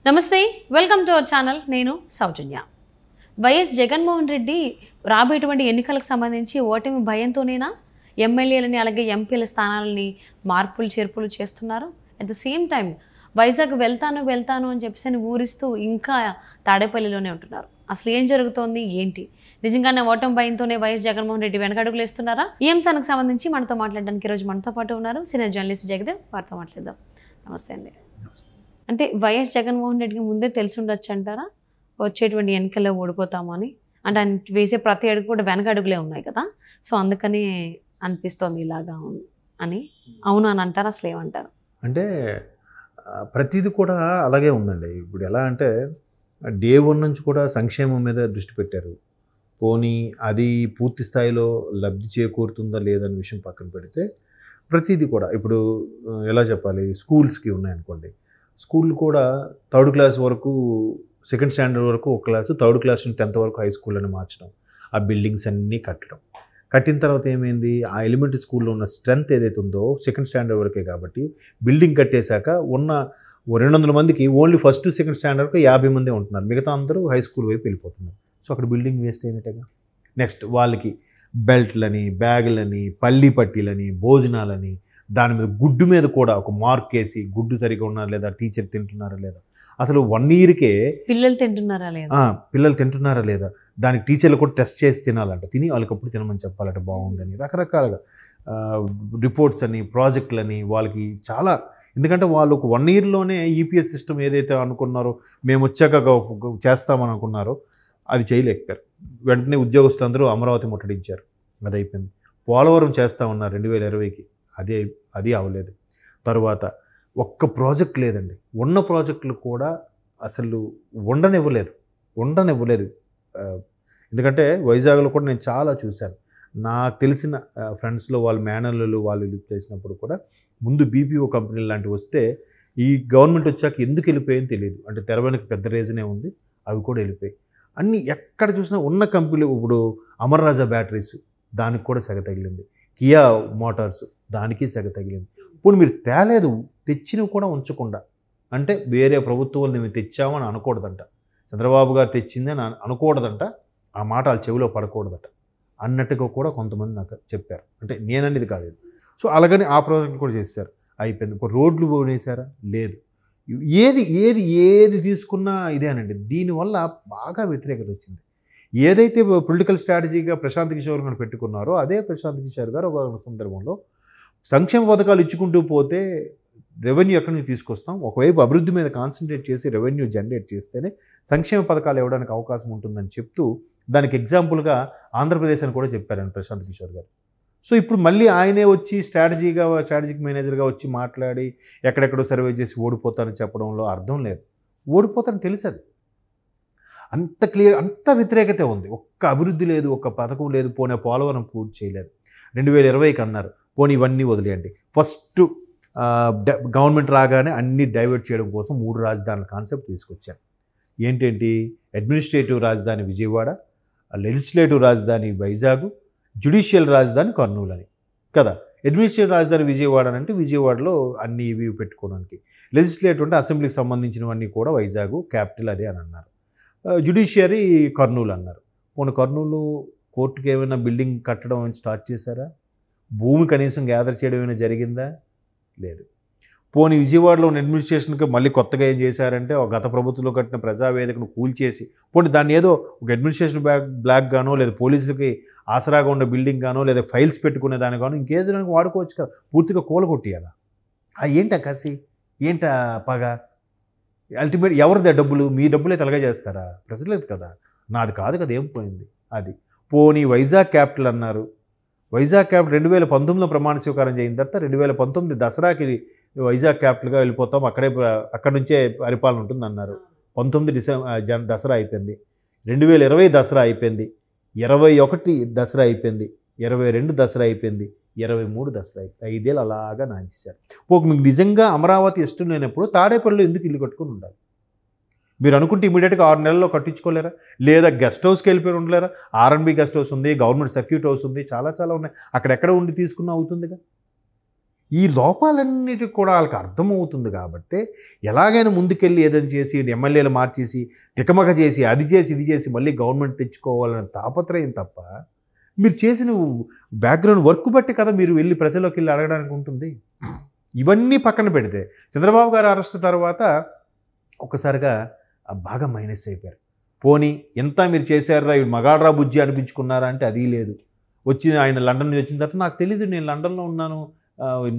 నమస్తే, welcome to our channel. నేను సౌజన్య. YS Jaganmohan Reddy రాబోయేటువంటి ఎన్నికలకు సంబంధించి ఓటమి భయంతోనేనా ఎమ్మెల్యేలని అలాగే ఎంపీల స్థానాలని మార్పులు చేర్పులు చేస్తున్నారు? At the same time Vizag వెళ్తాను అని చెప్పేసి ఊరిస్తూ ఇంకా తాడేపల్లిలోనే ఉంటున్నారు. అసలు ఏం జరుగుతోంది ఏంటి? నిజంగానే ఓటమి భయంతోనే వైఎస్ జగన్మోహన్ రెడ్డి వెనకడుగులు వేస్తున్నారా? ఈ అంశానికి సంబంధించి మనతో మాట్లాడడానికి ఈరోజు మనతో పాటు ఉన్నారు సీనియర్ జర్నలిస్ట్ జగదేవ్. వారితో మాట్లాడదాం. నమస్తే అండి. అంటే వైఎస్ జగన్మోహన్ రెడ్డికి ముందే తెలిసి ఉండొచ్చు అంటారా వచ్చేటువంటి ఎన్నికల్లో ఓడిపోతాము అని? అంటే ఆయన వేసే ప్రతి అడుగు కూడా వెనక అడుగులే ఉన్నాయి కదా, సో అందుకని అనిపిస్తోంది ఇలాగా అని. అవును అని అంటారా? అసలు ఏమంటారు? అంటే ప్రతిదీ కూడా అలాగే ఉందండి. ఇప్పుడు ఎలా అంటే డే 1 నుంచి కూడా సంక్షేమం మీద దృష్టి పెట్టారు. పోనీ అది పూర్తి స్థాయిలో లబ్ధి చేకూరుతుందా లేదనే విషయం పక్కన పెడితే ప్రతిదీ కూడా ఇప్పుడు ఎలా చెప్పాలి, స్కూల్స్కి ఉన్నాయనుకోండి, స్కూల్ కూడా 3rd క్లాస్ వరకు, 2nd స్టాండర్డ్ వరకు ఒక క్లాసు, 3rd క్లాస్ నుంచి 10th వరకు హై స్కూల్ అని మార్చడం, ఆ బిల్డింగ్స్ అన్నీ కట్టిన తర్వాత ఏమైంది, ఆ ఎలిమెంటరీ స్కూల్లో ఉన్న స్ట్రెంత్ ఏదైతే ఉందో 2nd స్టాండర్డ్ వరకే కాబట్టి బిల్డింగ్ కట్టేశాక ఉన్న 200 మందికి ఓన్లీ 1st to 2nd స్టాండర్డ్కి 50 మందే ఉంటున్నారు, మిగతా అందరూ హై స్కూల్ వైపు వెళ్ళిపోతున్నారు. సో అక్కడ బిల్డింగ్ వేస్ట్ అయినట్టుగా. నెక్స్ట్ వాళ్ళకి బెల్ట్లని, బ్యాగులని, పల్లి పట్టీలని, భోజనాలని, దాని మీద గుడ్డు మీద కూడా ఒక మార్క్ వేసి గుడ్డు సరిగా ఉన్నారా లేదా, టీచర్ తింటున్నారా లేదా, అసలు 1 yearకే పిల్లలు తింటున్నారా లేదా, దానికి టీచర్లు కూడా టెస్ట్ చేసి తినాలంట, తిని వాళ్ళకప్పుడు తినమని చెప్పాలంట బాగుందని, రకరకాలుగా రిపోర్ట్స్ అని, ప్రాజెక్టులని వాళ్ళకి చాలా. ఎందుకంటే వాళ్ళు ఒక 1 yearలోనే ఈపీఎస్ సిస్టమ్ ఏదైతే అనుకున్నారో మేము వచ్చాక చేస్తామని అనుకున్నారో అది చేయలేకపోయారు. వెంటనే ఉద్యోగస్తులందరూ అమరావతి ముట్టడించారు, అది అయిపోయింది. పోలవరం చేస్తామన్నారు 2020కి, అది అవ్వలేదు. తర్వాత ఒక్క ప్రాజెక్ట్ లేదండి, ఉన్న ప్రాజెక్టులు కూడా అసలు ఉండనివ్వలేదు. ఎందుకంటే వైజాగ్లో కూడా నేను చాలా చూశాను. నాకు తెలిసిన ఫ్రెండ్స్లో వాళ్ళ మేనల్లు వాళ్ళు చేసినప్పుడు కూడా ముందు బీపీఓ కంపెనీలు లాంటివి వస్తే ఈ గవర్నమెంట్ వచ్చాక ఎందుకు వెళ్ళిపోయాయని తెలియదు. అంటే తెర వెనక పెద్ద రీజనే ఉంది, అవి కూడా వెళ్ళిపోయాయి. అన్నీ ఎక్కడ చూసినా ఉన్న కంపెనీలు. ఇప్పుడు అమర్ రాజా బ్యాటరీస్, దానికి కూడా సెగ తగిలింది. కియా మోటార్స్, దానికి సెగ తగిలింది. ఇప్పుడు మీరు తేలేదు, తెచ్చినవి కూడా ఉంచకుండా, అంటే వేరే ప్రభుత్వాలు మేము తెచ్చామని అనకూడదంట, చంద్రబాబు గారు తెచ్చిందని అనకూడదంట, ఆ మాట వాళ్ళ చెవిలో పడకూడదట అన్నట్టుగా కూడా కొంతమంది నాకు చెప్పారు. అంటే నేననేది కాదు. సో అలాగని ఆ ప్రాజెక్ట్ కూడా చేశారు, అయిపోయింది. ఇప్పుడు రోడ్లు పోనేసారా? లేదు. ఏది తీసుకున్నా ఇదేనండి. దీనివల్ల బాగా వ్యతిరేకత వచ్చింది. ఏదైతే పొలిటికల్ స్ట్రాటజీగా ప్రశాంత్ కిషోర్ గారు పెట్టుకున్నారో అదే ప్రశాంత్ కిషోర్ గారు ఒక సందర్భంలో సంక్షేమ పథకాలు ఇచ్చుకుంటూ పోతే రెవెన్యూ ఎక్కడి నుంచి తీసుకొస్తాం, ఒకవైపు అభివృద్ధి మీద కాన్సన్ట్రేట్ చేసి రెవెన్యూ జనరేట్ చేస్తేనే సంక్షేమ పథకాలు ఇవ్వడానికి అవకాశం ఉంటుందని చెప్తూ దానికి ఎగ్జాంపుల్గా ఆంధ్రప్రదేశ్ అని కూడా చెప్పారండి ప్రశాంత్ కిషోర్ గారు. సో ఇప్పుడు మళ్ళీ ఆయనే వచ్చి స్ట్రాటజిక్ మేనేజర్గా వచ్చి మాట్లాడి ఎక్కడెక్కడో సర్వే చేసి ఓడిపోతారని చెప్పడంలో అర్థం లేదు. ఓడిపోతారని తెలుసది. అంత క్లియర్, అంత వ్యతిరేకత ఉంది. ఒక్క అభివృద్ధి లేదు, ఒక్క పథకం లేదు. పోనీ పోలవరం పూర్తి చేయలేదు. 2020కి అన్నారు, పోనీ ఇవన్నీ వదిలేయండి. ఫస్ట్ గవర్నమెంట్ రాగానే అన్నీ డైవర్ట్ చేయడం కోసం 3 రాజధానుల కాన్సెప్ట్ తీసుకొచ్చారు. ఏంటేంటి? అడ్మినిస్ట్రేటివ్ రాజధాని విజయవాడ, లెజిస్లేటివ్ రాజధాని వైజాగ్, జ్యుడిషియల్ రాజధాని కర్నూలు అని కదా. అడ్మినిస్ట్రేటివ్ రాజధాని విజయవాడ అంటే విజయవాడలో అన్ని ఇవి పెట్టుకోవడానికి, లెజిస్లేటివ్ అంటే అసెంబ్లీకి సంబంధించినవన్నీ కూడా వైజాగ్ క్యాపిటల్ అదే అని అన్నారు. జ్యుడిషియరీ కర్నూలు అన్నారు. పోనీ కర్నూలు కోర్టుకి ఏమైనా బిల్డింగ్ కట్టడం స్టార్ట్ చేశారా? భూమి కనీసం గ్యాదర్ చేయడం ఏమైనా జరిగిందా? లేదు. పోనీ విజయవాడలో ఉన్న అడ్మినిస్ట్రేషన్కి మళ్ళీ కొత్తగా ఏం చేశారంటే గత ప్రభుత్వంలో కట్టిన ప్రజావేదికను కూల్చేసి, పోనీ దాన్ని ఏదో ఒక అడ్మినిస్ట్రేషన్ బ్లాక్ గానో, లేదా పోలీసులకి ఆసరాగా ఉన్న బిల్డింగ్ గానో, లేదా ఫైల్స్ పెట్టుకునే దాని గానో ఇంకేదో వాడుకోవచ్చు కదా, పూర్తిగా కూలగొట్టియాలా? ఏంటా కసి, ఏంటా పగ? అల్టిమేట్ ఎవరిదే డబ్బులు? మీ డబ్బులే తలగా చేస్తారా? ప్రజలేదు కదా, నాది కాదు కదా, ఏం పోయింది అది. పోనీ వైజాగ్ క్యాపిటల్ అన్నారు. వైజాగ్ క్యాపిటల్ 2019లో ప్రమాణ స్వీకారం చేయిన తర్వాత 2019 దసరాకి వైజాగ్ క్యాపిటల్గా వెళ్ళిపోతాం, అక్కడి నుంచే పరిపాలన ఉంటుంది అన్నారు. 19 దసరా అయిపోయింది, 2020 దసరా అయిపోయింది, 21 దసరా అయిపోయింది, 22 దసరా అయిపోయింది, 23 దసరా అయిపోయింది. 5 ఏళ్ళు అలాగా నాంచేశారు. మీకు నిజంగా అమరావతి ఇష్టం లేనప్పుడు తాడేపల్లిలో ఎందుకు ఇల్లు కట్టుకుని ఉండాలి? మీరు అనుకుంటే ఇమీడియట్గా 6 నెలల్లో కట్టించుకోలేరా? లేదా గెస్ట్ హౌస్కి వెళ్ళిపోయి ఉండలేరా? ఆర్ఎన్బి గెస్ట్ హౌస్ ఉంది, గవర్నమెంట్ సర్క్యూట్ హౌస్ ఉంది, చాలా ఉన్నాయి. అక్కడెక్కడ ఉండి తీసుకున్నా అవుతుందిగా. ఈ లోపాలన్నిటికి కూడా వాళ్ళకి అర్థమవుతుంది కాబట్టి ఎలాగైనా ముందుకెళ్ళి ఏదైనా చేసి ఎమ్మెల్యేలు మార్చేసి తికమక చేసి అది చేసి ఇది చేసి మళ్ళీ గవర్నమెంట్ తెచ్చుకోవాలనే తాపత్రయం తప్ప మీరు చేసిన బ్యాక్గ్రౌండ్ వర్క్ బట్టి కదా మీరు వెళ్ళి ప్రజల్లోకి వెళ్ళి అడగడానికి ఉంటుంది. ఇవన్నీ పక్కన పెడితే చంద్రబాబు గారు అరెస్ట్ తర్వాత ఒక్కసారిగా బాగా మైనస్ అయిపోయారు. పోనీ ఎంత మీరు చేశారా, ఇవి మగాడ్రా బుజ్జి అనిపించుకున్నారా అంటే అది లేదు. ఆయన లండన్ నుంచి వచ్చిన తర్వాత నాకు తెలీదు, నేను లండన్లో ఉన్నాను,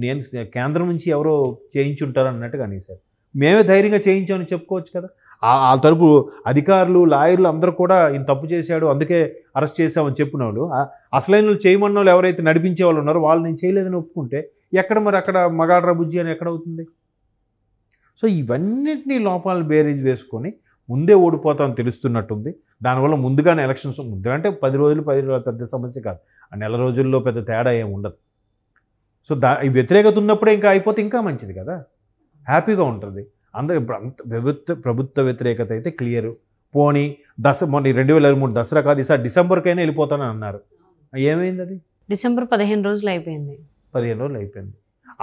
నేను కేంద్రం నుంచి ఎవరో చేయించుంటారు అన్నట్టుగా అనేసారు. మేమే ధైర్యంగా చేయించామని చెప్పుకోవచ్చు కదా. ఆ తరపు అధికారులు లాయర్లు అందరూ కూడా ఈయన తప్పు చేశాడు అందుకే అరెస్ట్ చేశామని చెప్పిన వాళ్ళు, అసలైన చేయమన్న వాళ్ళు ఎవరైతే నడిపించే వాళ్ళు ఉన్నారో వాళ్ళు నేను చేయలేదని ఒప్పుకుంటే ఎక్కడ మరి అక్కడ మగాడ్రా బుజ్జి అని ఎక్కడ అవుతుంది? సో ఇవన్నిటినీ లోపాలను బేరీజ్ వేసుకొని ముందే ఓడిపోతామని తెలుస్తున్నట్టుంది. దానివల్ల ముందుగానే ఎలక్షన్స్ ముందు అంటే 10 రోజులు పెద్ద సమస్య కాదు, ఆ నెల రోజుల్లో పెద్ద తేడా ఏమి ఉండదు. సో ఈ వ్యతిరేకత ఉన్నప్పుడే ఇంకా అయిపోతే ఇంకా మంచిది కదా, హ్యాపీగా ఉంటుంది అందరూ. ఇప్పుడు అంత ప్రభుత్వ వ్యతిరేకత అయితే క్లియర్. పోనీ మొన్న 2023 దసరా కాదు, ఈసారి డిసెంబర్కైనా వెళ్ళిపోతానని అన్నారు. ఏమైంది? అది డిసెంబర్ 15 రోజులు అయిపోయింది. 15 రోజులు అయిపోయింది.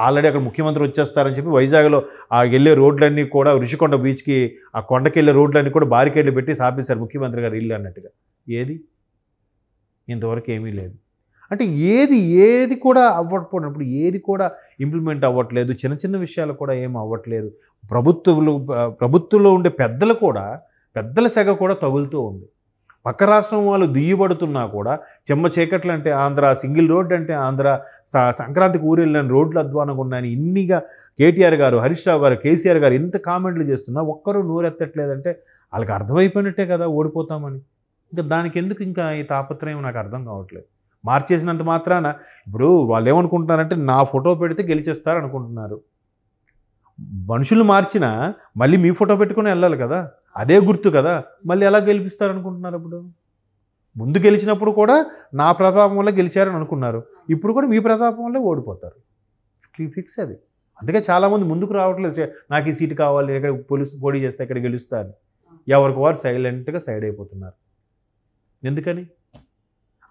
ఆల్రెడీ అక్కడ ముఖ్యమంత్రి వచ్చేస్తారని చెప్పి వైజాగ్లో ఆ వెళ్ళే రోడ్లన్నీ కూడా ఋషికొండ బీచ్కి ఆ కొండకి వెళ్ళే రోడ్లన్నీ కూడా బారికేడ్లు పెట్టి సాపేశారు ముఖ్యమంత్రి గారు ఇల్లు అన్నట్టుగా. ఏది ఇంతవరకు ఏమీ లేదు. అంటే ఏది కూడా అవ్వకపోయినప్పుడు ఏది కూడా ఇంప్లిమెంట్ అవ్వట్లేదు. చిన్న చిన్న విషయాలు కూడా ఏం అవ్వట్లేదు. ప్రభుత్వంలో ఉండే పెద్దల సెగ కూడా తగులుతూ ఉంది. పక్క రాష్ట్రం వాళ్ళు దుయ్యబడుతున్నా కూడా చెమ్మ చీకట్లు అంటే ఆంధ్ర, సింగిల్ రోడ్ అంటే ఆంధ్ర, సంక్రాంతికి ఊరెళ్ళిన రోడ్లు అధ్వానంగా ఉన్నాయని ఇన్నిగా కేటీఆర్ గారు, హరీష్ రావు గారు, కేసీఆర్ గారు ఎంత కామెంట్లు చేస్తున్నా ఒక్కరూ నోరెత్తట్లేదంటే వాళ్ళకి అర్థమైపోయినట్టే కదా ఓడిపోతామని. ఇంకా దానికి ఎందుకు ఇంకా ఈ తాపత్రయం నాకు అర్థం కావట్లేదు. మార్చేసినంత మాత్రాన ఇప్పుడు వాళ్ళు ఏమనుకుంటున్నారంటే నా ఫోటో పెడితే గెలిచేస్తారు అనుకుంటున్నారు. మనుషులు మార్చినా మళ్ళీ మీ ఫోటో పెట్టుకుని వెళ్ళాలి కదా, అదే గుర్తు కదా, మళ్ళీ ఎలా గెలిపిస్తారు అనుకుంటున్నారు? అప్పుడు ముందు గెలిచినప్పుడు కూడా నా ప్రతాపం వల్ల గెలిచారని అనుకున్నారు, ఇప్పుడు కూడా మీ ప్రతాపం వల్లే ఓడిపోతారు. ఫిక్స్ అది. అందుకే చాలామంది ముందుకు రావట్లేదు, నాకు ఈ సీటు కావాలి, ఎక్కడ పోటీ చేస్తే ఎక్కడ గెలుస్తారు, ఎవరికి వారు సైలెంట్గా సైడ్ అయిపోతున్నారు. ఎందుకని?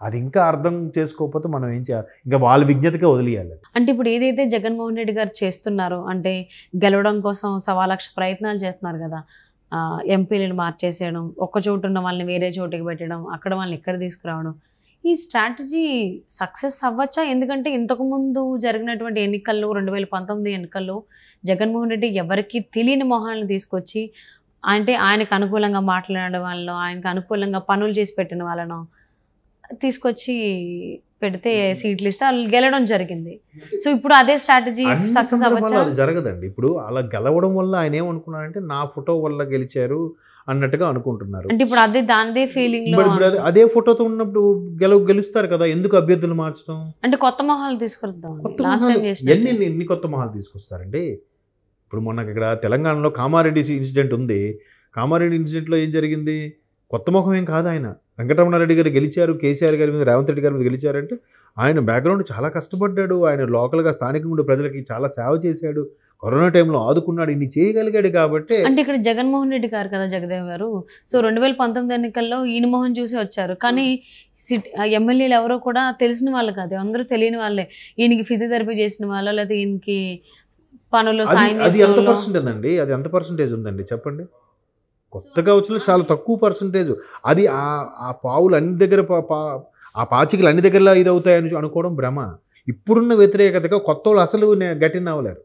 అది ఇంకా అర్థం చేసుకోకపోతే మనం ఏం చేయాలి? ఇంకా వాళ్ళ విజ్ఞతకే వదిలేయాలి. అంటే ఇప్పుడు ఏదైతే జగన్మోహన్ రెడ్డి గారు చేస్తున్నారో, అంటే గెలవడం కోసం 1,00,000 ప్రయత్నాలు చేస్తున్నారు కదా, ఎంపీలను మార్చేసేయడం, ఒక్క చోటు ఉన్న వాళ్ళని వేరే చోటుకి పెట్టడం, అక్కడ వాళ్ళని ఇక్కడ తీసుకురావడం, ఈ స్ట్రాటజీ సక్సెస్ అవ్వచ్చా? ఎందుకంటే ఇంతకుముందు జరిగినటువంటి ఎన్నికల్లో 2019 ఎన్నికల్లో జగన్మోహన్ రెడ్డి ఎవరికి తెలియని మొహాలను తీసుకొచ్చి అంటే ఆయనకు అనుకూలంగా మాట్లాడడం వాళ్ళను, ఆయనకు అనుకూలంగా పనులు చేసి పెట్టిన వాళ్ళను తీసుకొచ్చి పెడితే సీట్లు ఇస్తే వాళ్ళు గెలవడం జరిగింది. సో ఇప్పుడు అదే స్ట్రాటజీ సక్సెస్ అవ్వచ్చా? అది జరగదండి. ఇప్పుడు అలా గెలవడం వల్ల ఆయన ఏమనుకున్నారంటే నా ఫోటో వల్ల గెలిచారు అన్నట్టుగా అనుకుంటున్నారు. అంటే ఇప్పుడు అదే దానిదే ఫీలింగ్ లో అదే ఫోటోతో ఉన్నప్పుడు గెలుస్తారు కదా, ఎందుకు అభ్యర్థులు మార్చడం? అంటే కొత్త మొహాలు తీసుకొద్దాం. ఎన్ని కొత్త మొహాలు తీసుకొస్తారండి? ఇప్పుడు మొన్న ఇక్కడ తెలంగాణలో కామారెడ్డి ఇన్సిడెంట్ ఉంది. కామారెడ్డి ఇన్సిడెంట్లో ఏం జరిగింది? కొత్త ముఖం ఏం కాదు. ఆయన వెంకటరమణారెడ్డి గారు గెలిచారు, కేసీఆర్ గారి మీద, రేవంత్ రెడ్డి గారి మీద గెలిచారంటే ఆయన బ్యాక్గ్రౌండ్ చాలా కష్టపడ్డాడు. ఆయన లోకల్గా స్థానికంగా ఉండే ప్రజలకి చాలా సేవ చేశాడు, కరోనా టైంలో ఆదుకున్నాడు, ఇన్ని చేయగలిగాడు కాబట్టి. అంటే ఇక్కడ జగన్మోహన్ రెడ్డి గారు కదా జగదేవ్ గారు, సో 2019 ఎన్నికల్లో ఈయన మోహన్ చూసి వచ్చారు, కానీ ఎమ్మెల్యేలు ఎవరో కూడా తెలిసిన వాళ్ళు కాదు, అందరూ తెలియని వాళ్ళే. ఈయనకి ఫిజియోథెరపీ చేసిన వాళ్ళు, లేకపోతే ఈయనకి పనులు సాయం అది ఎంత పర్సెంటేజ్ అండి? అది ఎంత పర్సెంటేజ్ ఉందండి చెప్పండి? కొత్తగా వచ్చిన చాలా తక్కువ పర్సంటేజ్. అది ఆ పావులు అన్ని దగ్గర ఆ పాచికలు అన్ని దగ్గరలో ఇది అవుతాయని అనుకోవడం భ్రమ. ఇప్పుడున్న వ్యతిరేకతగా కొత్త వాళ్ళు అసలు గట్టిన అవ్వలేరు.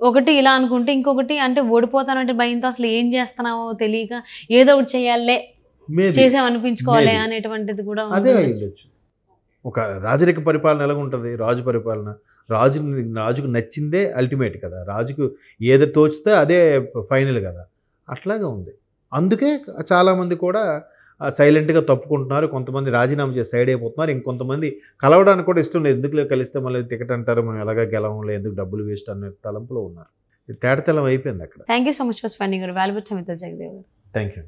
ఒకటి ఇలా అనుకుంటే, ఇంకొకటి అంటే ఓడిపోతానంటే భయంతో అసలు ఏం చేస్తున్నావో తెలియక ఏదో ఒకటి చేయాలే, చేసామనిపించుకోవాలి అనేటువంటిది కూడా అదే అయ్యొచ్చు. ఒక రాజరిక పరిపాలన ఎలా ఉంటుంది? రాజు పరిపాలన, రాజుకు నచ్చిందే అల్టిమేట్ కదా, రాజుకు ఏది తోచితే అదే ఫైనల్ కదా, అట్లాగే ఉంది. అందుకే చాలామంది కూడా సైలెంట్గా తప్పుకుంటున్నారు, కొంతమంది రాజీనామా చేసి సైడ్ అయిపోతున్నారు, ఇంకొంతమంది కలవడానికి కూడా ఇష్టం లేదు. ఎందుకు కలిస్తే మళ్ళీ టికెట్ అంటారు, మనం ఎలాగా గెలవంలో ఎందుకు డబ్బులు వేస్ట్ అనే తలంపులో ఉన్నారు. తేటతెల్లం అయిపోయింది అక్కడ. Thank you so much for spending your valuable time with us, Jagadev గారు. Thank you.